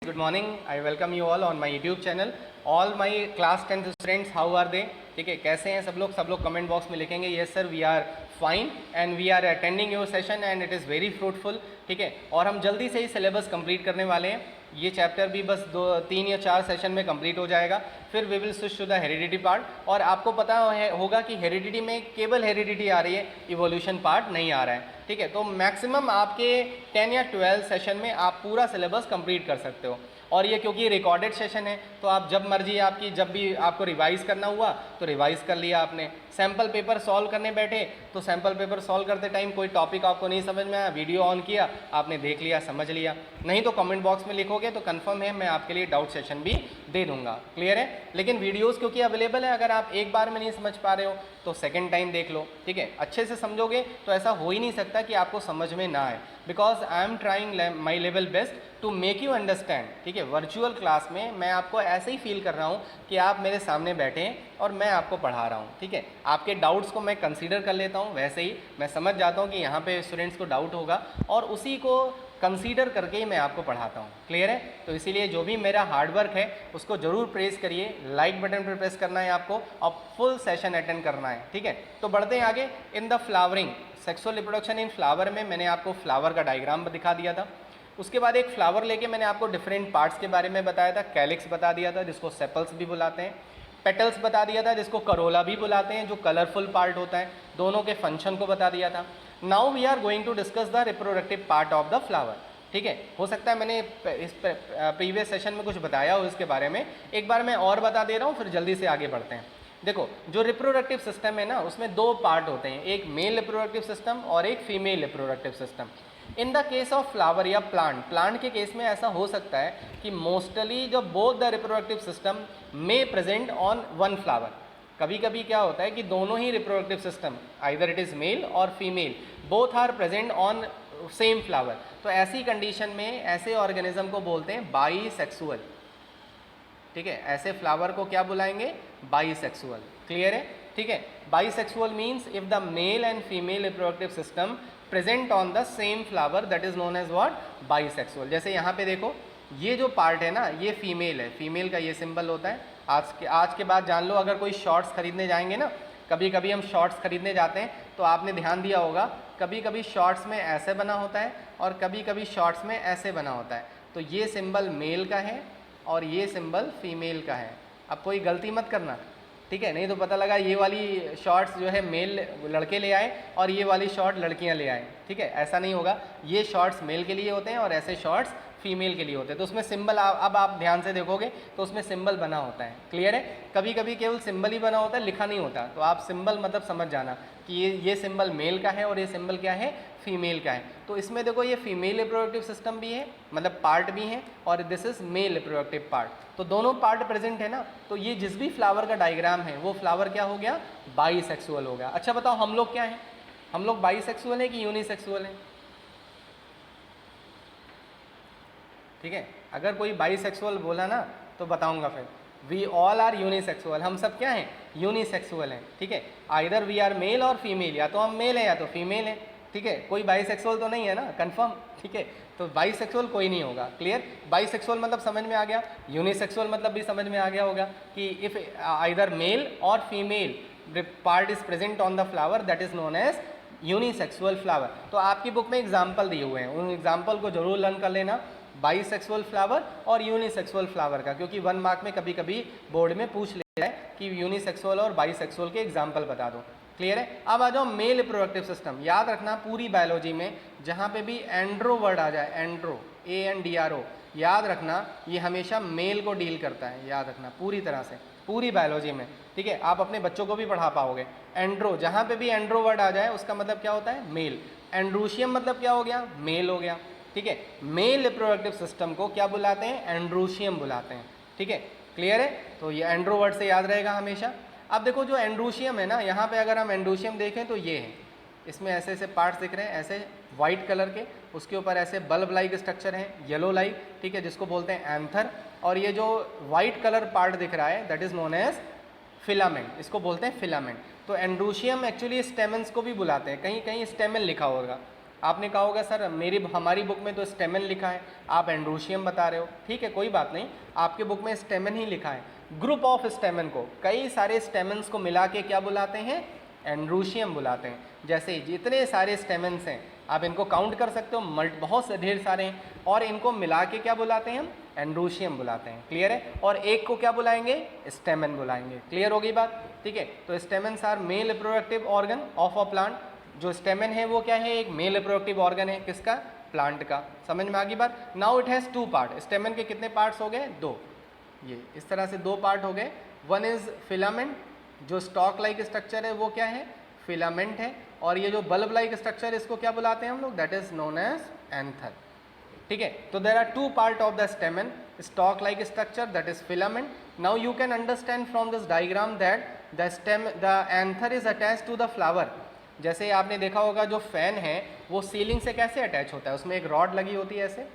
Good morning. I welcome you all on my YouTube channel. All my class 10th students, how are they? ठीक है, कैसे हैं सब लोग कमेंट बॉक्स में लिखेंगे yes sir we are fine and we are attending your session and it is very fruitful. ठीक है, और हम जल्दी से ही सिलेबस कंप्लीट करने वाले हैं. ये चैप्टर भी बस 3 या 4 सेशन में कंप्लीट हो जाएगा. फिर we will switch to the heredity part. और आपको पता होगा कि हेरिडिटी में केवल हेरिडिटी आ रही है, इवोल्यूशन पार्ट नहीं आ रहा है. ठीक है, तो मैक्सिमम आपके 10 या 12 सेशन में आप पूरा सिलेबस कंप्लीट कर सकते हो. और ये क्योंकि रिकॉर्डेड सेशन है तो आप जब मर्जी आपकी, जब भी आपको रिवाइज़ करना हुआ तो रिवाइज़ कर लिया आपने. सैम्पल पेपर सॉल्व करने बैठे तो सैम्पल पेपर सॉल्व करते टाइम कोई टॉपिक आपको नहीं समझ में आया, वीडियो ऑन किया, आपने देख लिया, समझ लिया. नहीं तो कमेंट बॉक्स में लिखोगे तो कंफर्म है मैं आपके लिए डाउट सेशन भी दे दूंगा. क्लियर है. लेकिन वीडियोस क्योंकि अवेलेबल है, अगर आप एक बार में नहीं समझ पा रहे हो तो सेकेंड टाइम देख लो. ठीक है, अच्छे से समझोगे तो ऐसा हो ही नहीं सकता कि आपको समझ में ना आए, because I am trying my level best to make you understand. ठीक है, वर्चुअल क्लास में मैं आपको ऐसे ही फील कर रहा हूँ कि आप मेरे सामने बैठे हैं और मैं आपको पढ़ा रहा हूँ. ठीक है, आपके डाउट्स को मैं कंसीडर कर लेता हूँ. वैसे ही मैं समझ जाता हूँ कि यहाँ पे स्टूडेंट्स को डाउट होगा और उसी को कंसीडर करके ही मैं आपको पढ़ाता हूँ. क्लियर है. तो इसीलिए जो भी मेरा हार्डवर्क है उसको ज़रूर प्रेस करिए. लाइक बटन पर प्रेस करना है आपको और फुल सेशन अटेंड करना है. ठीक है, तो बढ़ते हैं आगे. In the flowering, sexual reproduction in flower में मैंने आपको फ्लावर का डायग्राम दिखा दिया था. उसके बाद एक फ्लावर लेके मैंने आपको डिफरेंट पार्ट्स के बारे में बताया था. कैलिक्स बता दिया था जिसको सेपल्स भी बुलाते हैं. पेटल्स बता दिया था जिसको करोला भी बुलाते हैं, जो कलरफुल पार्ट होता है. दोनों के फंक्शन को बता दिया था. Now we are going to discuss the reproductive part of the flower. ठीक है, हो सकता है मैंने इस प्रीवियस सेशन में कुछ बताया हो इसके बारे में, एक बार मैं और बता दे रहा हूँ, फिर जल्दी से आगे बढ़ते हैं. देखो, जो रिप्रोडक्टिव सिस्टम है ना, उसमें 2 पार्ट होते हैं, एक मेल रिप्रोडक्टिव सिस्टम और एक female reproductive system. In the case of flower या प्लांट के केस में ऐसा हो सकता है कि मोस्टली जो both the reproductive system may present on one flower. कभी कभी क्या होता है कि दोनों ही रिप्रोडक्टिव सिस्टम, आइदर इट इज़ मेल और female, both are present on same flower. तो ऐसी कंडीशन में ऐसे ऑर्गेनिज्म को बोलते हैं बाईसेक्सुअल. ठीक है, ऐसे फ्लावर को क्या बुलाएंगे? बाईसेक्सुअल. क्लियर है. ठीक है, bisexual means if the male and female reproductive system present on the same flower, that is known as what? Bisexual. जैसे यहाँ पे देखो, ये जो पार्ट है ना, ये फीमेल है. फीमेल का ये सिंबल होता है. आज के बाद जान लो, अगर कोई शॉर्ट्स खरीदने जाएंगे ना, कभी कभी हम शॉर्ट्स खरीदने जाते हैं तो आपने ध्यान दिया होगा, कभी कभी शॉर्ट्स में ऐसे बना होता है और कभी कभी शॉर्ट्स में ऐसे बना होता है. तो ये सिंबल मेल का है और ये सिंबल फीमेल का है. अब कोई गलती मत करना. ठीक है, नहीं तो पता लगा ये वाली शॉर्ट्स जो है मेल लड़के ले आए और ये वाली शॉर्ट लड़कियां ले आए. ठीक है, ऐसा नहीं होगा. ये शॉर्ट्स मेल के लिए होते हैं और ऐसे शॉर्ट्स फीमेल के लिए होते हैं. तो उसमें सिंबल अब आप ध्यान से देखोगे तो उसमें सिंबल बना होता है. क्लियर है. कभी कभी केवल सिंबल ही बना होता है, लिखा नहीं होता. तो आप सिंबल मतलब समझ जाना कि ये सिंबल मेल का है और ये सिंबल क्या है? फीमेल का है. तो इसमें देखो, ये फीमेल रिप्रोडक्टिव सिस्टम भी है, मतलब पार्ट भी है, और this is male reproductive part. तो दोनों पार्ट प्रेजेंट है ना. तो ये जिस भी फ्लावर का डायग्राम है वो फ्लावर क्या हो गया? बाईसेक्सुअल हो गया. अच्छा बताओ, हम लोग क्या हैं? हम लोग बाईसेक्सुअल है कि यूनिसेक्सुअल है? ठीक है, अगर कोई बाईसेक्सुअल बोला ना तो बताऊंगा फिर. We all are unisexual. हम सब क्या हैं? यूनिसेक्सुअल हैं. ठीक है, आइदर वी आर मेल और फीमेल, या तो हम मेल हैं या तो फीमेल हैं. ठीक है, कोई बाईसेक्सुअल तो नहीं है ना, कंफर्म. ठीक है, तो बाईसेक्सुअल कोई नहीं होगा. क्लियर. बाईसेक्सुअल मतलब समझ में आ गया. यूनिसेक्सुअल मतलब भी समझ में आ गया होगा कि इफ आइदर मेल और female part is present on the flower, that is known as unisexual flower. तो आपकी बुक में एग्जाम्पल दिए हुए हैं, उन एग्जाम्पल को जरूर लर्न कर लेना, बाईसेक्सुअल फ्लावर और यूनिसेक्सुअल फ्लावर का, क्योंकि 1 मार्क में कभी कभी बोर्ड में पूछ लेता है कि यूनिसेक्सुअल और बाईसेक्सुअल के एग्जाम्पल बता दो. क्लियर है. अब आ जाओ मेल रिप्रोडक्टिव सिस्टम. याद रखना, पूरी बायोलॉजी में जहाँ पे भी एंड्रो वर्ड आ जाए, एंड्रो, ANDRO, याद रखना ये हमेशा मेल को डील करता है. याद रखना पूरी तरह से, पूरी बायोलॉजी में. ठीक है, आप अपने बच्चों को भी पढ़ा पाओगे. एंड्रो, जहाँ पे भी एंड्रो वर्ड आ जाए उसका मतलब क्या होता है? मेल. एंड्रूशियम मतलब क्या हो गया? मेल हो गया. ठीक है, मेल रिप्रोडक्टिव सिस्टम को क्या बुलाते हैं? एंड्रूशियम बुलाते हैं. ठीक है, क्लियर है. तो ये एंड्रो वर्ड से याद रहेगा हमेशा. अब देखो, जो एंड्रूशियम है ना, यहाँ पे अगर हम एंड्रूशियम देखें तो ये है, इसमें ऐसे ऐसे पार्ट्स दिख रहे हैं, ऐसे वाइट कलर के, उसके ऊपर ऐसे बल्ब लाइक स्ट्रक्चर है, येलो लाइक. ठीक है, जिसको बोलते हैं एंथर. और ये जो वाइट कलर पार्ट दिख रहा है, that is known as filament. इसको बोलते हैं फिलामेंट. तो एंड्रूशियम एक्चुअली स्टेमन्स को भी बुलाते हैं. कहीं कहीं स्टेमन लिखा होगा, आपने कहा होगा सर हमारी बुक में तो स्टेमन लिखा है, आप एंड्रोशियम बता रहे हो। ठीक है, कोई बात नहीं, आपके बुक में स्टेमन ही लिखा है। ग्रुप ऑफ स्टेमन को, कई सारे स्टेमन्स को मिला के क्या बुलाते हैं? एंड्रोशियम बुलाते हैं। जैसे जितने सारे स्टेमन्स हैं आप इनको काउंट कर सकते हो, बहुत से ढेर सारे हैं, और इनको मिला के क्या बुलाते हैं हम? एंड्रोशियम बुलाते हैं। क्लियर है? और एक को क्या बुलाएंगे? स्टेमन बुलाएंगे। क्लियर होगी बात? ठीक है, तो stamens are male reproductive organ of a plant. जो स्टेमन है वो क्या है? एक मेल रिप्रोडक्टिव ऑर्गन है, किसका? प्लांट का। समझ में आ गई बात? Now it has 2 part. स्टेमन के कितने पार्ट्स हो गए? 2। ये इस तरह से 2 पार्ट हो गए। वन इज फिलामेंट, जो स्टॉक लाइक स्ट्रक्चर है वो क्या है? फिलामेंट है। और ये जो बल्ब लाइक स्ट्रक्चर इसको क्या बुलाते हैं हम लोग? That is known as anther. ठीक है, तो there are 2 part of the stamen, stalk like structure that is filament. Now you can understand from this diagram that the anther is attach to the flower. जैसे आपने देखा होगा जो fan है वो सीलिंग से कैसे अटैच होता है? उसमें एक रॉड लगी होती है ऐसे,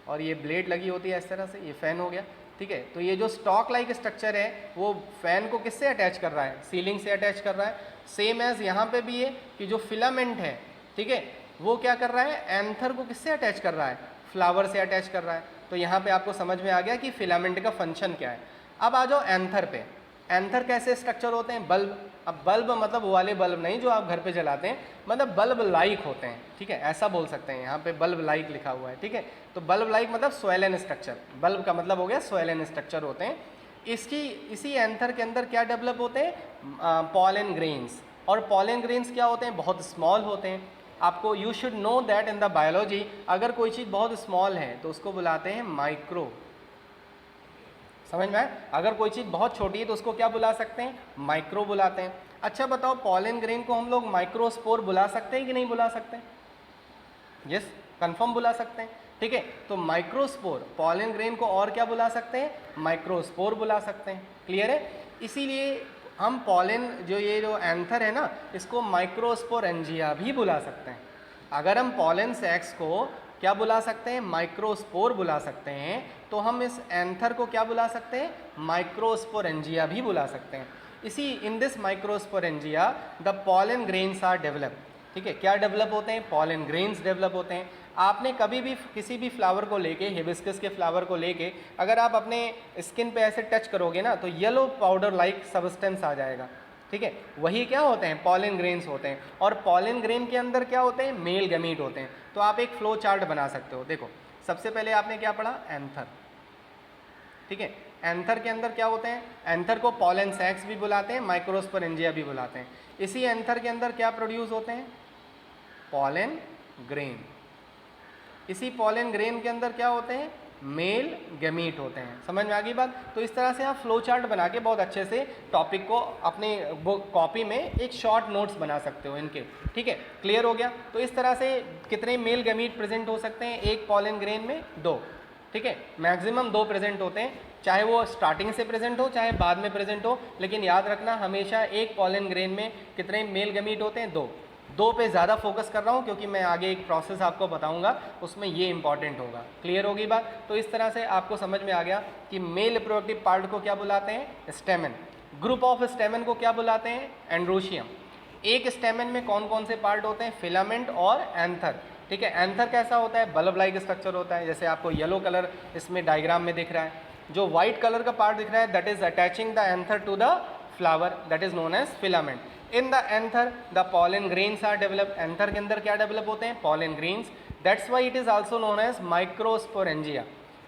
और ये ब्लेड लगी होती है इस तरह से, ये फैन हो गया। ठीक है, तो ये जो स्टॉक लाइक स्ट्रक्चर है वो फैन को किससे अटैच कर रहा है? सीलिंग से अटैच कर रहा है। सेम एज यहाँ पे भी है कि जो फिलामेंट है, ठीक है, वो क्या कर रहा है? एंथर को किससे अटैच कर रहा है? फ्लावर से अटैच कर रहा है। तो यहाँ पे आपको समझ में आ गया कि फिलामेंट का फंक्शन क्या है। अब आ जाओ एंथर पे। एंथर कैसे स्ट्रक्चर होते हैं? बल्ब। अब बल्ब मतलब वो वाले बल्ब नहीं जो आप घर पे जलाते हैं, मतलब बल्ब लाइक होते हैं। ठीक है, ऐसा बोल सकते हैं, यहाँ पे बल्ब लाइक लिखा हुआ है। ठीक है, तो बल्ब लाइक मतलब स्वेलन स्ट्रक्चर, बल्ब का मतलब हो गया स्वेलन स्ट्रक्चर होते हैं। इसी एंथर के अंदर क्या डेवलप होते हैं? Pollen grains. और पॉलन ग्रेन्स क्या होते हैं? बहुत स्मॉल होते हैं। आपको you should know that in the biology अगर कोई चीज़ बहुत स्मॉल है तो उसको बुलाते हैं माइक्रो। समझ में आए? अगर कोई चीज़ बहुत छोटी है तो उसको क्या बुला सकते हैं? माइक्रो बुलाते हैं। अच्छा बताओ, पॉलन ग्रेन को हम लोग माइक्रोस्पोर बुला सकते हैं कि नहीं बुला सकते? यस, कंफर्म बुला सकते हैं। ठीक है, तो माइक्रोस्पोर, पॉलन ग्रेन को और क्या बुला सकते हैं? माइक्रोस्पोर बुला सकते हैं। क्लियर है? इसीलिए हम पॉलन ये जो एंथर है ना, इसको माइक्रोस्पोरेंजिया भी बुला सकते हैं। अगर हम पॉलन सेक्स को क्या बुला सकते हैं? माइक्रोस्पोर बुला सकते हैं, तो हम इस एंथर को क्या बुला सकते हैं? माइक्रोस्पोरेंजिया भी बुला सकते हैं। इसी in this microsporangia the pollen grains are develop. ठीक है, क्या डेवलप होते हैं? पॉलन ग्रेन्स डेवलप होते हैं। आपने कभी भी किसी भी फ्लावर को लेके, हिबिस्कस के फ्लावर को लेके अगर आप अपने स्किन पे ऐसे टच करोगे ना तो येलो पाउडर लाइक सब्सटेंस आ जाएगा। ठीक है, वही क्या होते हैं? पॉलन ग्रेन्स होते हैं। और पॉलन ग्रेन के अंदर क्या होते हैं? मेल गमीट होते हैं। तो आप एक फ्लो चार्ट बना सकते हो। देखो, सबसे पहले आपने क्या पढ़ा? एंथर। ठीक है, एंथर के अंदर क्या होते हैं? एंथर को पॉलन सैक्स भी बुलाते हैं, माइक्रोस्पोरेंजिया भी बुलाते हैं। इसी एंथर के अंदर क्या प्रोड्यूस होते हैं? Pollen grain. इसी पॉलन ग्रेन के अंदर क्या होते हैं? मेल गमीट होते हैं। समझ में आ गई बात? तो इस तरह से आप फ्लो चार्ट बना के बहुत अच्छे से टॉपिक को अपने कॉपी में एक शॉर्ट नोट्स बना सकते हो इनके। ठीक है, क्लियर हो गया? तो इस तरह से कितने मेल गमीट प्रेजेंट हो सकते हैं एक पॉलन ग्रेन में? 2। ठीक है, मैक्सिमम 2 प्रेजेंट होते हैं, चाहे वो स्टार्टिंग से प्रेजेंट हो चाहे बाद में प्रेजेंट हो। लेकिन याद रखना हमेशा एक पॉलन ग्रेन में कितने मेल गमीट होते हैं? 2 पे ज़्यादा फोकस कर रहा हूँ क्योंकि मैं आगे एक प्रोसेस आपको बताऊंगा, उसमें ये इंपॉर्टेंट होगा। क्लियर होगी बात? तो इस तरह से आपको समझ में आ गया कि मेल रिप्रोडक्टिव पार्ट को क्या बुलाते हैं? स्टेमन। ग्रुप ऑफ स्टेमन को क्या बुलाते हैं? एंड्रोशियम। एक स्टेमन में कौन कौन से पार्ट होते हैं? फिलामेंट और एंथर। ठीक है, एंथर कैसा होता है? बल्ब लाइक स्ट्रक्चर होता है, जैसे आपको येलो कलर इसमें डायग्राम में दिख रहा है। जो व्हाइट कलर का पार्ट दिख रहा है that is attaching the anther to the flower, that is known as filament. In the anther the pollen grains are develop. Anther के अंदर क्या डेवलप होते हैं? Pollen grains. That's why it is also known as microsporangia.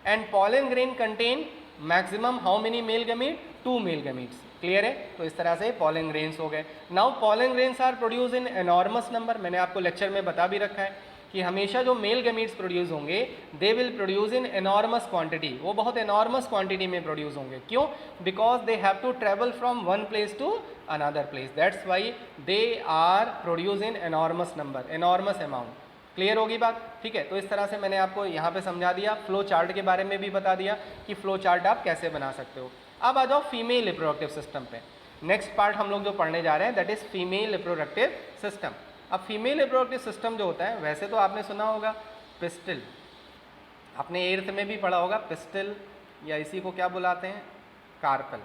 And pollen grain contain maximum how many male gamete? 2 male gametes. Clear है? तो इस तरह से पॉलन ग्रेन्स हो गए। Now pollen grains are produce in enormous number. मैंने आपको lecture में बता भी रखा है कि हमेशा जो मेल गमीट्स प्रोड्यूस होंगे they will produce in enormous quantity. वो बहुत एनॉर्मस क्वांटिटी में प्रोड्यूस होंगे। क्यों? Because they have to travel from one place to another place, that's why they are produce in enormous number, enormous amount. Clear होगी बात? ठीक है, तो इस तरह से मैंने आपको यहाँ पे समझा दिया। फ्लो चार्ट के बारे में भी बता दिया कि फ्लो चार्ट आप कैसे बना सकते हो। अब आ जाओ फीमेल रिप्रोडक्टिव सिस्टम पे। नेक्स्ट पार्ट हम लोग जो पढ़ने जा रहे हैं that is female reproductive system. अब फीमेल रिप्रोडक्टिव सिस्टम जो होता है, वैसे तो आपने सुना होगा पिस्टल, आपने 8th में भी पढ़ा होगा पिस्टल, या इसी को क्या बुलाते हैं? कार्पल।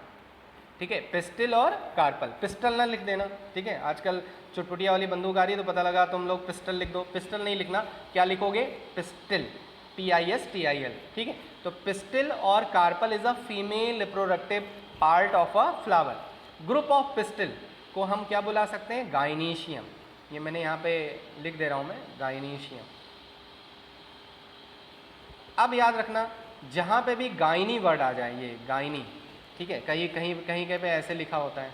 ठीक है, पिस्टल और कार्पल। पिस्टल ना लिख देना, ठीक है, आजकल चुटपुटिया वाली बंदूक आ रही है तो पता लगा तुम लोग पिस्टल लिख दो। पिस्टल नहीं लिखना, क्या लिखोगे? पिस्टल, PISTIL, ठीक है। तो पिस्टल और carpel is a female reproductive part of a flower. Group of pistil को हम क्या बुला सकते हैं? गाइनीशियम। ये मैंने यहाँ पे लिख दे रहा हूँ मैं, गाइनीशियम। अब याद रखना, जहाँ पे भी गाइनी वर्ड आ जाए, ये गाइनी, ठीक है, कहीं कहीं कहीं कहीं पे ऐसे लिखा होता है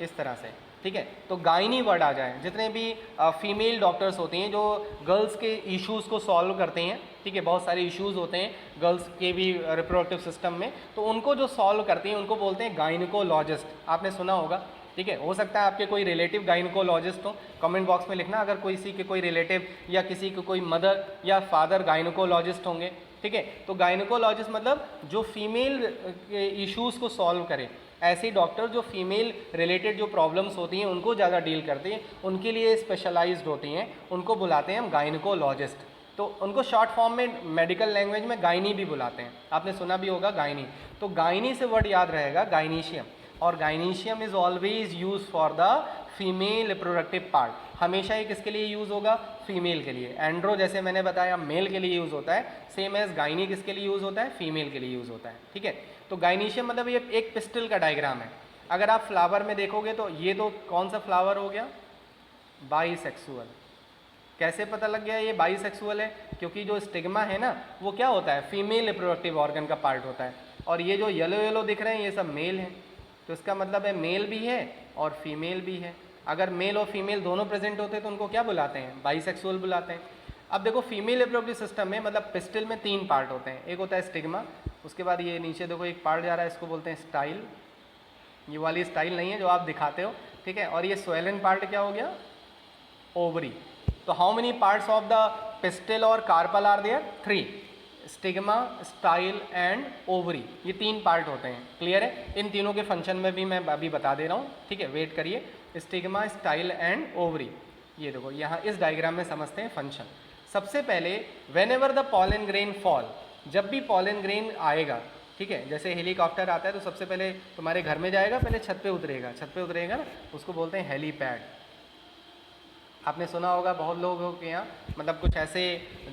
इस तरह से, ठीक है। तो गाइनी वर्ड आ जाए, जितने भी फीमेल डॉक्टर्स होती हैं जो गर्ल्स के इश्यूज़ को सॉल्व करते हैं, ठीक है, बहुत सारे इश्यूज़ होते हैं गर्ल्स के भी रिप्रोडक्टिव सिस्टम में, तो उनको जो सॉल्व करती हैं उनको बोलते हैं गाइनकोलॉजिस्ट। आपने सुना होगा, ठीक है। हो सकता है आपके कोई रिलेटिव गाइनकोलॉजिस्ट हो, कमेंट बॉक्स में लिखना अगर किसी के कोई रिलेटिव या किसी के कोई मदर या फादर गाइनकोलॉजिस्ट होंगे, ठीक है। तो गाइनकोलॉजिस्ट मतलब जो फीमेल इश्यूज़ को सॉल्व करे, ऐसे डॉक्टर जो फीमेल रिलेटेड जो प्रॉब्लम्स होती हैं उनको ज़्यादा डील करते हैं, उनके लिए स्पेशलाइज्ड होती हैं, उनको बुलाते हैं हम गाइनकोलॉजिस्ट। तो उनको शॉर्ट फॉर्म में मेडिकल लैंग्वेज में गाइनी भी बुलाते हैं, आपने सुना भी होगा गाइनी। तो गाइनी से वर्ड याद रहेगा गाइनीशियम, और gynoecium is always use for the female reproductive part. हमेशा ये किसके लिए यूज़ होगा? फीमेल के लिए। एंड्रो जैसे मैंने बताया मेल के लिए यूज़ होता है, सेम एज गाइनी किसके लिए यूज़ होता है? फीमेल के लिए यूज़ होता है, ठीक है। तो गाइनीशियम मतलब ये एक पिस्टल का डायग्राम है। अगर आप फ्लावर में देखोगे तो ये तो कौन सा फ्लावर हो गया? बाइसेक्सुअल। कैसे पता लग गया ये बाइसेक्सुअल है? क्योंकि जो स्टिग्मा है ना वो क्या होता है? फीमेल रिप्रोडक्टिव ऑर्गन का पार्ट होता है, और ये जो येलो येलो दिख रहे हैं ये सब मेल हैं। तो इसका मतलब है मेल भी है और फीमेल भी है। अगर मेल और फीमेल दोनों प्रेजेंट होते हैं तो उनको क्या बुलाते हैं? बाइसेक्सुअल बुलाते हैं। अब देखो फीमेल रिप्रोडक्टिव सिस्टम में मतलब पिस्टल में 3 पार्ट होते हैं। एक होता है स्टिग्मा, उसके बाद ये नीचे देखो एक पार्ट जा रहा है, इसको बोलते हैं स्टाइल। ये वाली स्टाइल नहीं है जो आप दिखाते हो, ठीक है। और ये स्वेलन पार्ट क्या हो गया? ओवरी। तो how many parts of the pistil और carpel are there? 3। Stigma, style and ovary, ये 3 पार्ट होते हैं। क्लियर है? इन तीनों के फंक्शन में भी मैं अभी बता दे रहा हूँ, ठीक है, वेट करिए। स्टिग्मा, स्टाइल एंड ओवरी, ये देखो यहाँ इस डायग्राम में समझते हैं फंक्शन। सबसे पहले when ever the pollen grain fall, जब भी पॉलन ग्रेन आएगा, ठीक है, जैसे हेलीकॉप्टर आता है तो सबसे पहले तुम्हारे घर में जाएगा, पहले छत पे उतरेगा, छत पे उतरेगा ना, उसको बोलते हैं हेलीपैड। आपने सुना होगा बहुत लोगों के यहाँ, मतलब कुछ ऐसे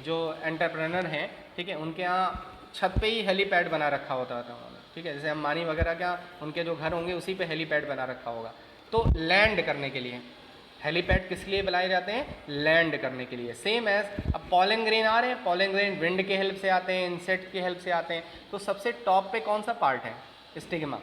जो एंटरप्रेनर हैं, ठीक है, उनके यहाँ छत पे ही हेलीपैड बना रखा होता था, ठीक है। जैसे अंबानी वगैरह क्या उनके जो घर होंगे उसी पे हेलीपैड बना रखा होगा। तो लैंड करने के लिए हेलीपैड किस लिए बनाए जाते हैं? लैंड करने के लिए। सेम एज अब पॉलन ग्रेन आ रहे हैं, पॉलन ग्रेन विंड के हेल्प से आते हैं, इंसेक्ट की हेल्प से आते हैं। तो सबसे टॉप पे कौन सा पार्ट है? स्टिग्मा।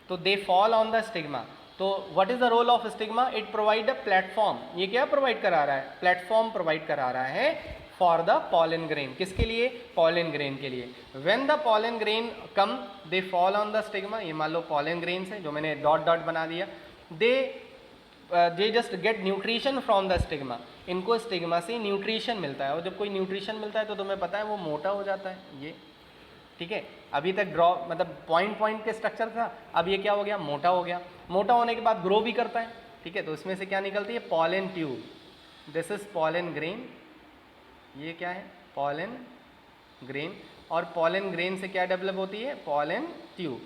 तो they fall on the stigma. तो what is the role of stigma? It provide a platform. ये क्या प्रोवाइड करा रहा है? प्लेटफॉर्म प्रोवाइड करा रहा है फॉर द पॉलन ग्रेन। किसके लिए? पॉलन ग्रेन के लिए। When the pollen grain come they fall on the stigma. ये मान लो पॉलन ग्रेन से जो मैंने डॉट डॉट बना दिया, they just get nutrition from the stigma. इनको स्टिग्मा से न्यूट्रिशन मिलता है, और जब कोई न्यूट्रिशन मिलता है तो तुम्हें पता है वो मोटा हो जाता है, ये, ठीक है। अभी तक ड्रॉ मतलब पॉइंट पॉइंट के स्ट्रक्चर था, अब ये क्या हो गया? मोटा हो गया। मोटा होने के बाद ग्रो भी करता है, ठीक है। तो इसमें से क्या निकलती है? Pollen tube. This is pollen grain. ये क्या है? Pollen grain. और पॉलन ग्रेन से क्या डेवलप होती है? Pollen tube.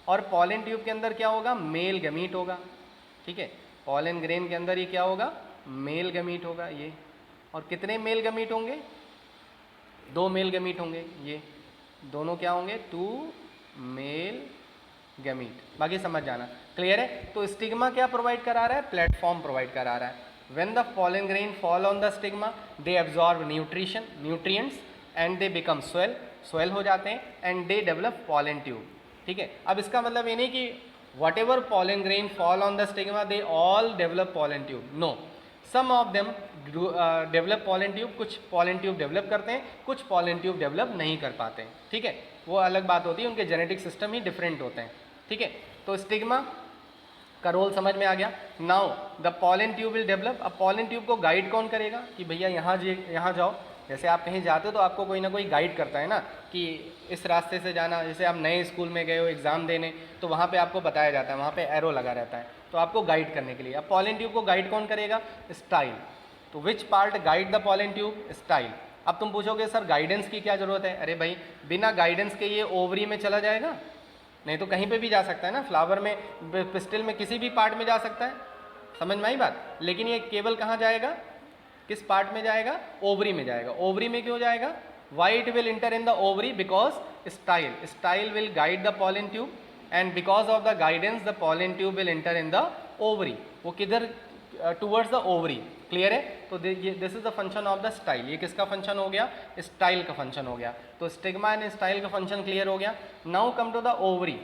और पॉलन ट्यूब के अंदर क्या होगा? मेल गमीट होगा, ठीक है। पॉलन ग्रेन के अंदर ये क्या होगा? मेल गमीट होगा, ये। और कितने मेल गमीट होंगे? 2 मेल गमीट होंगे, ये दोनों क्या होंगे? 2 मेल गमीट। बाकी समझ जाना, क्लियर है? तो स्टिग्मा क्या प्रोवाइड करा रहा है? प्लेटफॉर्म प्रोवाइड करा रहा है। When the pollen grain fall on the stigma they absorb nutrition, nutrients, and they become swell हो जाते हैं, and they develop pollen tube, ठीक है। अब इसका मतलब ये नहीं कि whatever pollen grain fall on the stigma they all develop pollen tube, no, some of them develop pollen tube। कुछ pollen tube develop करते हैं, कुछ pollen tube develop नहीं कर पाते हैं, ठीक है। वो अलग बात होती है, उनके जेनेटिक सिस्टम ही डिफरेंट होते हैं, ठीक है। तो स्टिग्मा का रोल समझ में आ गया। Now the pollen tube will develop। अब pollen tube को गाइड कौन करेगा कि भैया यहाँ जाओ? जैसे आप कहीं जाते हो तो आपको कोई ना कोई गाइड करता है ना कि इस रास्ते से जाना। जैसे आप नए स्कूल में गए हो एग्ज़ाम देने, तो वहाँ पे आपको बताया जाता है, वहाँ पे एरो लगा रहता है, तो आपको गाइड करने के लिए। अब पॉलन ट्यूब को गाइड कौन करेगा? स्टाइल। तो which part guide the pollen tube? Style. अब तुम पूछोगे सर गाइडेंस की क्या ज़रूरत है? अरे भाई बिना गाइडेंस के ये ओवरी में चला जाएगा? नहीं तो कहीं पे भी जा सकता है ना, फ्लावर में, पिस्टिल में, किसी भी पार्ट में जा सकता है, समझ में आई बात। लेकिन ये केवल कहाँ जाएगा, किस पार्ट में जाएगा, ओवरी में जाएगा। ओवरी में क्यों जाएगा, why it will inter in the ovary, because style will guide the pollen tube and because of the guidance the pollen tube will inter in the ovary. वो किधर, टूवर्ड्स द ओवरी, क्लियर है। तो this is the function of the style. ये किसका function हो गया, style का function हो गया। तो स्टिग्मा एंड स्टाइल का फंक्शन क्लियर हो गया। Now come to the ovary.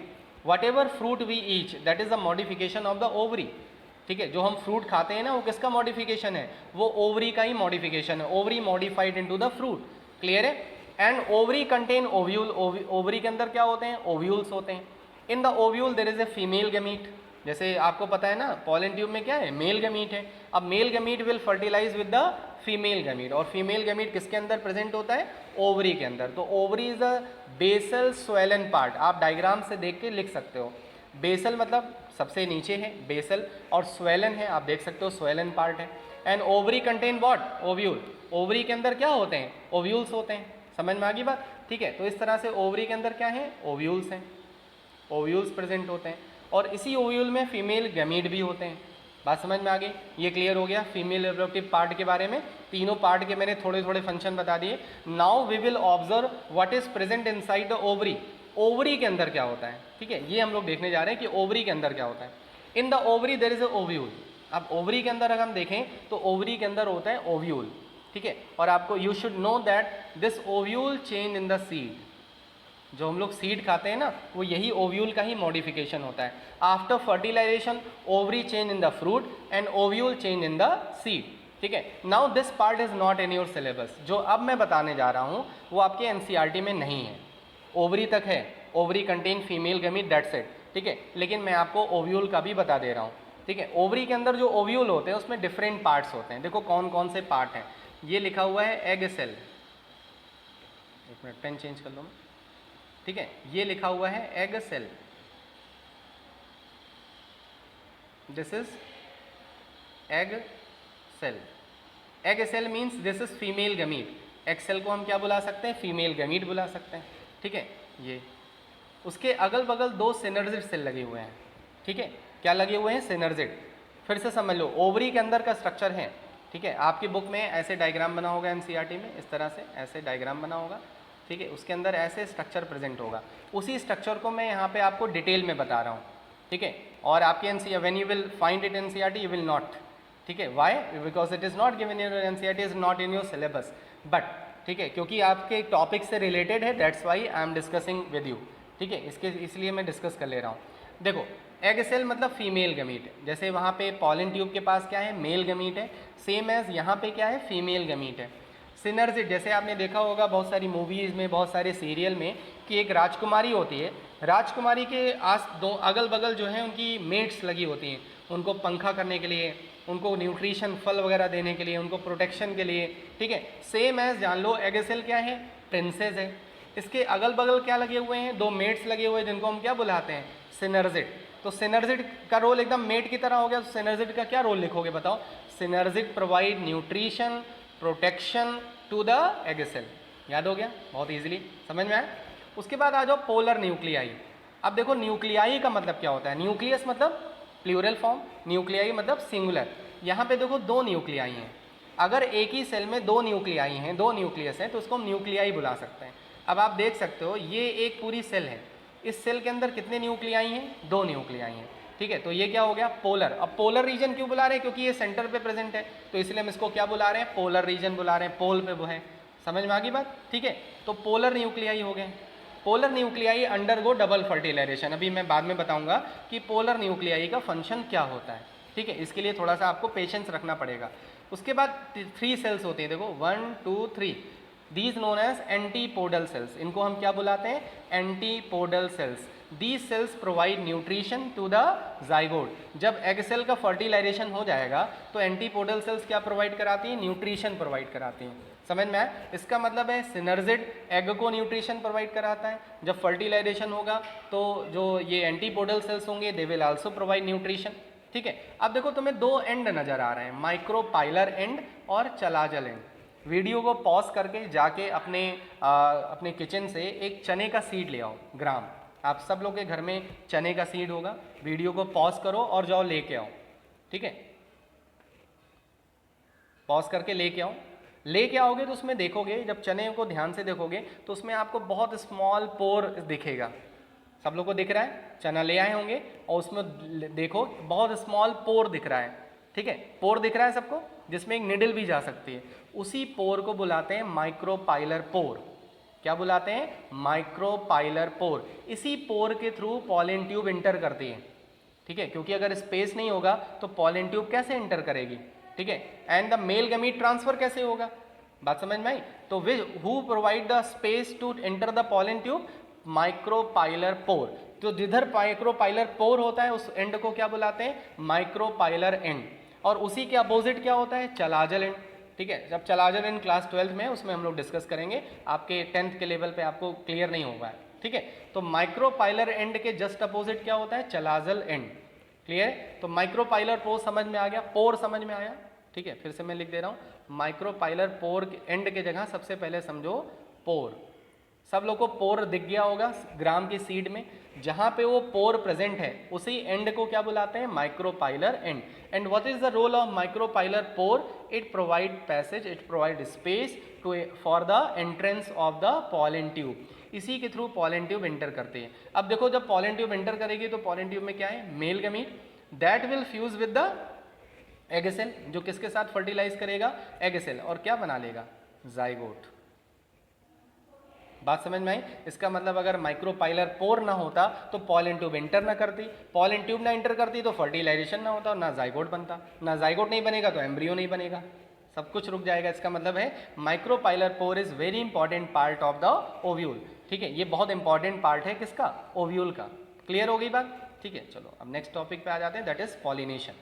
Whatever fruit we eat that is the modification of the ovary, ठीक है। जो हम फ्रूट खाते हैं ना, वो किसका मॉडिफिकेशन है, वो ओवरी का ही मॉडिफिकेशन है। Ovary modified into the fruit, clear है। And ovary contain ovule, ovary के अंदर क्या होते हैं, ओव्यूल्स होते हैं। In the ovule there is a female gamete, जैसे आपको पता है ना पॉलन ट्यूब में क्या है, मेल गमीट है। अब male gamete will fertilize with the female gamete, और फीमेल गमीट किसके अंदर प्रेजेंट होता है, ओवरी के अंदर। तो ovary is a basal swollen part, आप डायग्राम से देख के लिख सकते हो। बेसल मतलब सबसे नीचे है बेसल, और स्वेलन है, आप देख सकते हो स्वेलन पार्ट है। And ovary contain what, ovule. Ovary के अंदर क्या होते हैं, ओव्यूल्स होते हैं। समझ में आ गई बात, ठीक है। तो इस तरह से ओवरी के अंदर क्या है, ओव्यूल्स हैं, ओव्यूल्स प्रेजेंट होते हैं। और इसी ओव्यूल में फीमेल गैमीट भी होते हैं। बात समझ में आ गई, ये क्लियर हो गया फीमेल रिप्रोडक्टिव पार्ट के बारे में। तीनों पार्ट के मैंने थोड़े थोड़े फंक्शन बता दिए। Now we will observe what is present inside the ovary. Ovary के अंदर क्या होता है, ठीक है, ये हम लोग देखने जा रहे हैं कि ओवरी के अंदर क्या होता है। In the ovary there is a ovule. अब ओवरी के अंदर अगर हम देखें तो ओवरी के अंदर होता है ओव्यूल, ठीक है। और आपको you should know that this ovule change in the seed, जो हम लोग सीड खाते हैं ना, वो यही ओव्यूल का ही मॉडिफिकेशन होता है। After fertilisation ovary change in the fruit and ovule change in the seed, ठीक है। Now this part is not in your syllabus. जो अब मैं बताने जा रहा हूँ वो आपके एनसीईआरटी में नहीं है। ओवरी तक है, ovary contain female gamete, that's it, ठीक है। लेकिन मैं आपको ओव्यूल का भी बता दे रहा हूँ, ठीक है। ओवरी के अंदर जो ओव्यूल होते हैं उसमें डिफरेंट पार्ट्स होते हैं। देखो कौन कौन से पार्ट हैं। ये लिखा हुआ है एग सेल, एक मिनट पेन चेंज कर लो मैं, ठीक है। ये लिखा हुआ है egg cell, this is egg cell. Egg cell means this is female gamete. Egg cell को हम क्या बुला सकते हैं, फीमेल गमीट बुला सकते हैं, ठीक है। ये उसके अगल बगल दो सिनर्जिड सेल लगे हुए हैं, ठीक है। क्या लगे हुए हैं, सिनर्जिड। फिर से समझ लो, ओवरी के अंदर का स्ट्रक्चर है, ठीक है। आपकी बुक में ऐसे डायग्राम बना होगा एनसीईआरटी में, इस तरह से ऐसे डायग्राम बना होगा, ठीक है। उसके अंदर ऐसे स्ट्रक्चर प्रेजेंट होगा। उसी स्ट्रक्चर को मैं यहाँ पे आपको डिटेल में बता रहा हूँ, ठीक है। और आपके NCERT when you will find it NCERT you will not, ठीक है। Why, because it is not given in your NCERT, is not in your syllabus, but ठीक है, क्योंकि आपके टॉपिक से रिलेटेड है, that's why I am discussing with you, ठीक है। इसलिए मैं डिस्कस कर ले रहा हूँ। देखो एग सेल मतलब फीमेल गमीट, जैसे वहाँ पे पॉलन ट्यूब के पास क्या है, मेल गमीट है, सेम एज यहाँ पे क्या है, फीमेल गमीट है। सिनर्जिड, जैसे आपने देखा होगा बहुत सारी मूवीज़ में, बहुत सारे सीरियल में, कि एक राजकुमारी होती है, राजकुमारी के दो अगल बगल जो है उनकी मेट्स लगी होती हैं, उनको पंखा करने के लिए, उनको न्यूट्रिशन फल वगैरह देने के लिए, उनको प्रोटेक्शन के लिए, ठीक है। सेम एज जान लो एग सेल क्या है, प्रिंसेस है। इसके अगल बगल क्या लगे हुए हैं, दो मेट्स लगे हुए हैं, जिनको हम क्या बुलाते हैं, सिनर्जिड। तो सिनर्जिड का रोल एकदम मेट की तरह हो गया। तो सिनर्जिड का क्या रोल लिखोगे बताओ, synergid provide nutrition protection to the egg cell. याद हो गया, बहुत इजीली समझ में आया। उसके बाद आ जाओ पोलर न्यूक्लियाई। अब देखो न्यूक्लियाई का मतलब क्या होता है, न्यूक्लियस मतलब प्लूरल फॉर्म, न्यूक्लियाई मतलब सिंगुलर। यहाँ पे देखो दो न्यूक्लियाई हैं, अगर एक ही सेल में दो न्यूक्लियाई हैं, दो न्यूक्लियस हैं, तो उसको हम न्यूक्लियाई बुला सकते हैं। अब आप देख सकते हो ये एक पूरी सेल है, इस सेल के अंदर कितने न्यूक्लियाई हैं, दो न्यूक्लियाई हैं, ठीक है। तो ये क्या हो गया, पोलर। अब पोलर रीजन क्यों बुला रहे हैं, क्योंकि ये सेंटर पे प्रेजेंट है, तो इसलिए हम इसको क्या बुला रहे हैं, पोलर रीजन बुला रहे हैं, पोल पे वो है। समझ में आ गई बात, ठीक है। तो पोलर न्यूक्लियाई हो गए। Polar nuclei undergo double fertilisation, अभी मैं बाद में बताऊंगा कि पोलर न्यूक्लियाई का फंक्शन क्या होता है, ठीक है। इसके लिए थोड़ा सा आपको पेशेंस रखना पड़ेगा। उसके बाद 3 सेल्स होते हैं, देखो 1 2 3, these known as antipodal cells. इनको हम क्या बुलाते हैं, antipodal cells. These cells provide nutrition to the zygote. जब एग सेल का फर्टिलाइजेशन हो जाएगा तो एंटीपोडल सेल्स क्या प्रोवाइड कराती हैं, न्यूट्रिशन प्रोवाइड कराती हैं। समझ में आया, इसका मतलब है सिनर्जिड एग को न्यूट्रिशन प्रोवाइड कराता है। जब फर्टिलाइजेशन होगा तो जो ये एंटीपोडल सेल्स होंगे they will also provide nutrition, ठीक है। अब देखो तुम्हें दो एंड नजर आ रहे हैं, माइक्रोपाइलर एंड और चलाजल एंड। वीडियो को पॉज करके जाके अपने किचन से एक चने का सीड ले आओ, ग्राम, आप सब लोग के घर में चने का सीड होगा, वीडियो को पॉज करो और जाओ लेके आओ, ठीक है, पॉज करके लेके आओ। लेके आओगे तो उसमें देखोगे, जब चने को ध्यान से देखोगे तो उसमें आपको बहुत स्मॉल पोर दिखेगा। सब लोग को दिख रहा है, चना ले आए होंगे और उसमें देखो बहुत स्मॉल पोर दिख रहा है, ठीक है, पोर दिख रहा है सबको, जिसमें एक निडल भी जा सकती है। उसी पोर को बुलाते हैं माइक्रोपाइलर पोर। क्या बुलाते हैं? माइक्रोपाइलर पोर। इसी पोर के थ्रू पॉलन ट्यूब इंटर करती है, ठीक है, क्योंकि अगर स्पेस नहीं होगा तो पॉलन ट्यूब कैसे इंटर करेगी, ठीक है। And the male gamete transfer कैसे होगा, बात समझ में आई? तो who provide the space to enter the pollen tube? Micropylar pore. तो जिधर माइक्रोपाइलर पोर होता है उस एंड को क्या बुलाते हैं? Micropylar and. और उसी के अपोजिट क्या होता है? चलाजल एंड, ठीक है। जब चलाजल एंड क्लास 12th में उसमें हम लोग डिस्कस करेंगे, आपके 10th के लेवल पे आपको क्लियर नहीं होगा, ठीक है। तो माइक्रोपाइलर एंड के जस्ट अपोजिट क्या होता है? Chalazal end. क्लियर? तो माइक्रोपाइलर पोर समझ में आ गया, पोर समझ में आया, ठीक है। फिर से मैं लिख दे रहा हूँ, माइक्रोपाइलर पोर एंड के जगह सबसे पहले समझो पोर। सब लोग को पोर दिख गया होगा ग्राम की सीड में, जहां पे वो पोर प्रेजेंट है उसी एंड को क्या बुलाते हैं? Micropylar end. And what is the role of micropylar pore? It provide passage, it provide space to for the entrance of the pollen tube. इसी के थ्रू पॉलन ट्यूब एंटर करते हैं। अब देखो, जब पॉलन ट्यूब एंटर करेगी तो pollen tube में क्या है? Male gamete that will fuse with the egg cell, जो किसके साथ फर्टिलाइज करेगा? एग सेल, और क्या बना लेगा? जाइगोट। बात समझ में आई? इसका मतलब अगर माइक्रोपाइलर पोर ना होता तो पॉलन ट्यूब एंटर ना करती, पॉलन ट्यूब ना एंटर करती तो फर्टिलाइजेशन ना होता और ना जाइगोट बनता, ना जाइगोट नहीं बनेगा तो एम्ब्रियो नहीं बनेगा, सब कुछ रुक जाएगा। इसका मतलब है micropylar pour is very important part of the ovule, ठीक है। ये बहुत इंपॉर्टेंट पार्ट है किसका? ओव्यूल का। क्लियर हो गई बात? ठीक है, चलो अब नेक्स्ट टॉपिक पे आ जाते हैं, दैट इज पॉलिनेशन।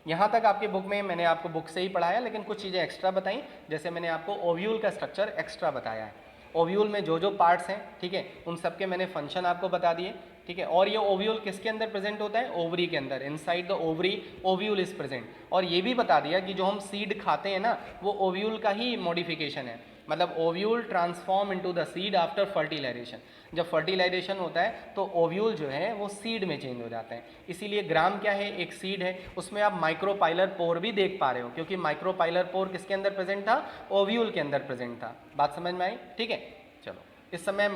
यहाँ तक आपकी बुक में मैंने आपको बुक से ही पढ़ाया, लेकिन कुछ चीज़ें एक्स्ट्रा बताई, जैसे मैंने आपको ओव्यूल का स्ट्रक्चर एक्स्ट्रा बताया है। ओव्यूल में जो जो पार्ट्स हैं, ठीक है, उन सब के मैंने फंक्शन आपको बता दिए, ठीक है। और ये ओव्यूल किसके अंदर प्रेजेंट होता है? ओवरी के अंदर, inside the ovary ovule is present. और ये भी बता दिया कि जो हम सीड खाते हैं ना, वो ओव्यूल का ही मॉडिफिकेशन है, मतलब ovule transform into the seed after fertilisation. जब फर्टिलाइजेशन होता है तो ओव्यूल जो है वो सीड में चेंज हो जाते हैं। इसीलिए ग्राम क्या है? एक सीड है, उसमें आप माइक्रोपाइलर पोर भी देख पा रहे हो, क्योंकि माइक्रोपाइलर पोर किसके अंदर प्रेजेंट था? ओव्यूल के अंदर प्रेजेंट था। बात समझ में आई? ठीक है, चलो। इस समय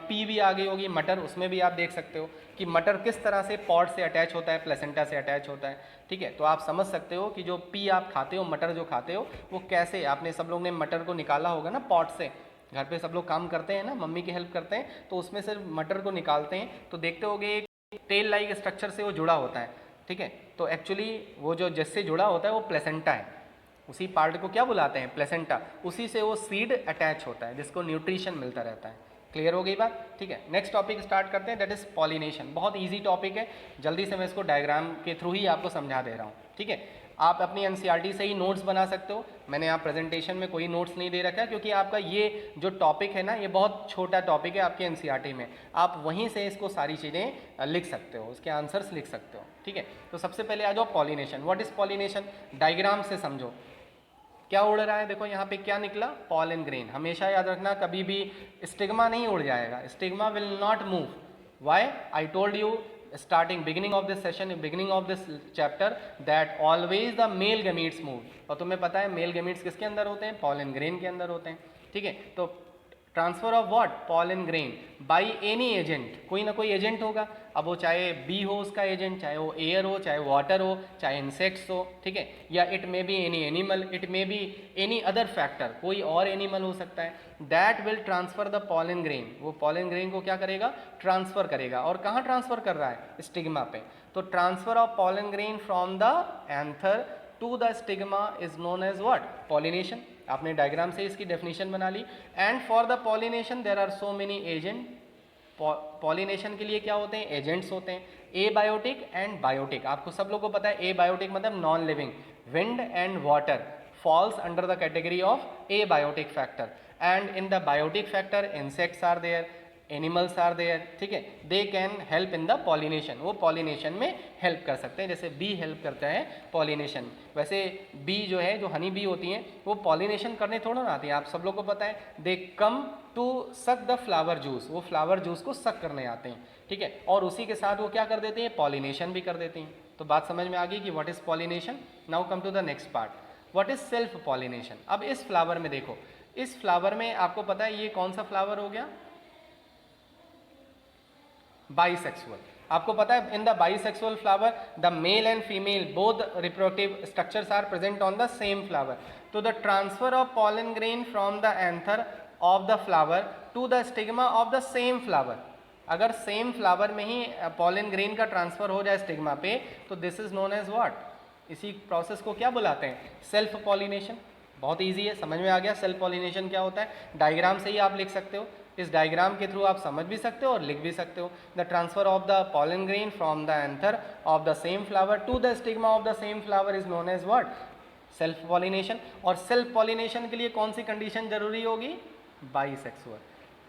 पी भी आ गई होगी, मटर, उसमें भी आप देख सकते हो कि मटर किस तरह से पॉट से अटैच होता है, प्लेसेंटा से अटैच होता है, ठीक है। तो आप समझ सकते हो कि जो पी आप खाते हो, मटर जो खाते हो, वो कैसे, आपने सब लोग ने मटर को निकाला होगा ना पॉट से, घर पे सब लोग काम करते हैं ना, मम्मी की हेल्प करते हैं, तो उसमें से मटर को निकालते हैं तो देखते होगे एक टेल लाइक स्ट्रक्चर से वो जुड़ा होता है, ठीक है। तो एक्चुअली वो जो जिससे जुड़ा होता है वो प्लेसेंटा है, उसी पार्ट को क्या बुलाते हैं? प्लेसेंटा। उसी से वो सीड अटैच होता है, जिसको न्यूट्रिशन मिलता रहता है। क्लियर हो गई बात? ठीक है, नेक्स्ट टॉपिक स्टार्ट करते हैं, दैट इज पॉलिनेशन। बहुत इजी टॉपिक है, जल्दी से मैं इसको डायग्राम के थ्रू ही आपको समझा दे रहा हूँ, ठीक है। आप अपनी एनसीईआरटी से ही नोट्स बना सकते हो, मैंने यहाँ प्रेजेंटेशन में कोई नोट्स नहीं दे रखा है, क्योंकि आपका ये जो टॉपिक है ना, ये बहुत छोटा टॉपिक है आपके एनसीईआरटी में, आप वहीं से इसको सारी चीज़ें लिख सकते हो, उसके आंसर्स लिख सकते हो, ठीक है। तो सबसे पहले आ जाओ pollination. What is pollination? Diagram से समझो क्या उड़ रहा है। देखो यहाँ पे क्या निकला? Pollen grain. हमेशा याद रखना, कभी भी स्टिग्मा नहीं उड़ जाएगा, stigma will not move. Why? I told you starting beginning of this session, beginning of this chapter, that always the male gametes move। और तुम्हें पता है मेल gametes किसके अंदर होते हैं? पॉलन ग्रेन के अंदर होते हैं, ठीक है। तो transfer of what? Pollen grain by any agent, कोई ना कोई एजेंट होगा। अब वो चाहे बी हो उसका एजेंट, चाहे वो एयर हो, चाहे वाटर हो, चाहे इंसेक्ट्स हो, ठीक है, या it may be any animal, it may be any other factor, कोई और एनिमल हो सकता है। That will transfer the pollen grain. वो पॉलन ग्रेन को क्या करेगा? ट्रांसफर करेगा। और कहाँ ट्रांसफर कर रहा है? स्टिग्मा पे। तो transfer of pollen grain from the anther to the stigma is known as what? Pollination. आपने डायग्राम से इसकी डेफिनेशन बना ली। And for the pollination there are so many agent. Pollination के लिए क्या होते हैं? एजेंट्स होते हैं, एबायोटिक एंड बायोटिक। आपको सब लोगों को पता है एबायोटिक मतलब non living. Wind and water falls under the category of abiotic factor, and in the biotic factor insects are there, animals are there, ठीक है, they can help in the pollination, वो पॉलिनेशन में help कर सकते हैं, जैसे B help करता है पॉलिनेशन। वैसे बी जो है, जो हनी बी होती हैं, वो पॉलिनेशन करने थोड़ा ना आती है, आप सब लोग को पता है, they come to suck the flower juice, वो फ्लावर जूस को सक करने आते हैं, ठीक है, और उसी के साथ वो क्या कर देते हैं, पॉलिनेशन भी कर देते हैं। तो बात समझ में आ गई कि what is pollination. Now come to the next part, what is self pollination. अब इस फ्लावर में देखो, इस फ्लावर में आपको पता है ये कौन सा फ्लावर हो गया, बाइसेक्सुअल। आपको पता है in the bisexual flower the male and female both reproductive structures are present on the same flower, तो the transfer of pollen grain from the anther of the flower to the stigma of the same flower, अगर same flower में ही pollen grain का transfer हो जाए stigma पे, तो this is known as what, इसी प्रोसेस को क्या बुलाते हैं, सेल्फ पॉलिनेशन। बहुत इजी है, समझ में आ गया सेल्फ पॉलिनेशन क्या होता है, डायग्राम से ही आप लिख सकते हो, इस डायग्राम के थ्रू आप समझ भी सकते हो और लिख भी सकते हो। The transfer of the pollen grain from the anther of the same flower to the stigma of the same flower is known as what, self pollination. और सेल्फ पॉलिनेशन के लिए कौन सी कंडीशन जरूरी होगी, बाइसेक्सुअल।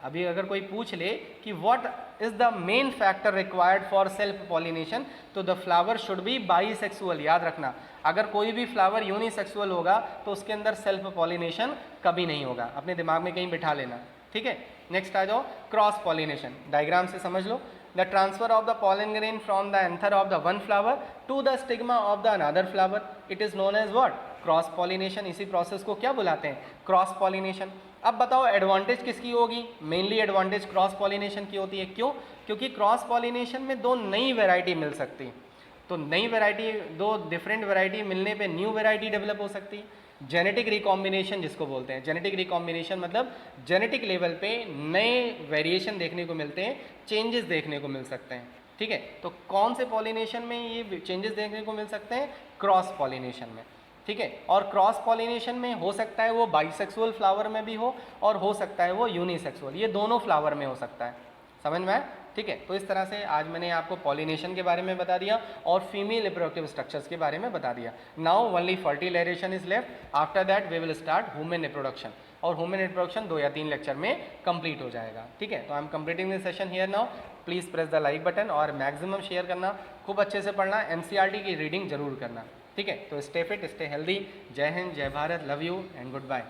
अभी अगर कोई पूछ ले कि what is the main factor required for self pollination, तो the flower should be bisexual. याद रखना, अगर कोई भी फ्लावर यूनिसेक्सुअल होगा तो उसके अंदर सेल्फ पॉलिनेशन कभी नहीं होगा, अपने दिमाग में कहीं बिठा लेना, ठीक है। नेक्स्ट आ जाओ, क्रॉस पॉलिनेशन, डायग्राम से समझ लो। The transfer of the pollen grain from the anther of the one flower to the stigma of the another flower, it is known as what, cross pollination. इसी process को क्या बुलाते हैं, cross pollination. अब बताओ एडवांटेज किसकी होगी, mainly advantage cross pollination की होती है। क्यों, क्योंकि क्रॉस पॉलिनेशन में दो नई वैरायटी मिल सकती है, तो नई वैरायटी, दो डिफरेंट वैरायटी मिलने पे न्यू वैरायटी डेवलप हो सकती है। जेनेटिक रिकॉम्बिनेशन जिसको बोलते हैं, जेनेटिक रिकॉम्बिनेशन मतलब जेनेटिक लेवल पे नए वेरिएशन देखने को मिलते हैं, चेंजेस देखने को मिल सकते हैं, ठीक है। तो कौन से पॉलिनेशन में ये चेंजेस देखने को मिल सकते हैं, क्रॉस पॉलिनेशन में, ठीक है। और क्रॉस पॉलिनेशन में हो सकता है वो बाइसेक्सुअल फ्लावर में भी हो और हो सकता है वो यूनिसेक्सुअल, ये दोनों फ्लावर में हो सकता है, समझ में आया, ठीक है। तो इस तरह से आज मैंने आपको पॉलिनेशन के बारे में बता दिया और फीमेल रिप्रोडक्टिव स्ट्रक्चर्स के बारे में बता दिया। Now only fertilisation is left, after that we will start human reproduction, और ह्यूमन रिप्रोडक्शन 2 या 3 लेक्चर में कंप्लीट हो जाएगा, ठीक है। तो I am completing this session here now, please press the like button और मैक्सिमम शेयर करना, खूब अच्छे से पढ़ना, एनसीईआरटी की रीडिंग जरूर करना, ठीक है। तो स्टे फिट, स्टे हेल्दी, जय हिंद, जय Bharat, love you and good bye.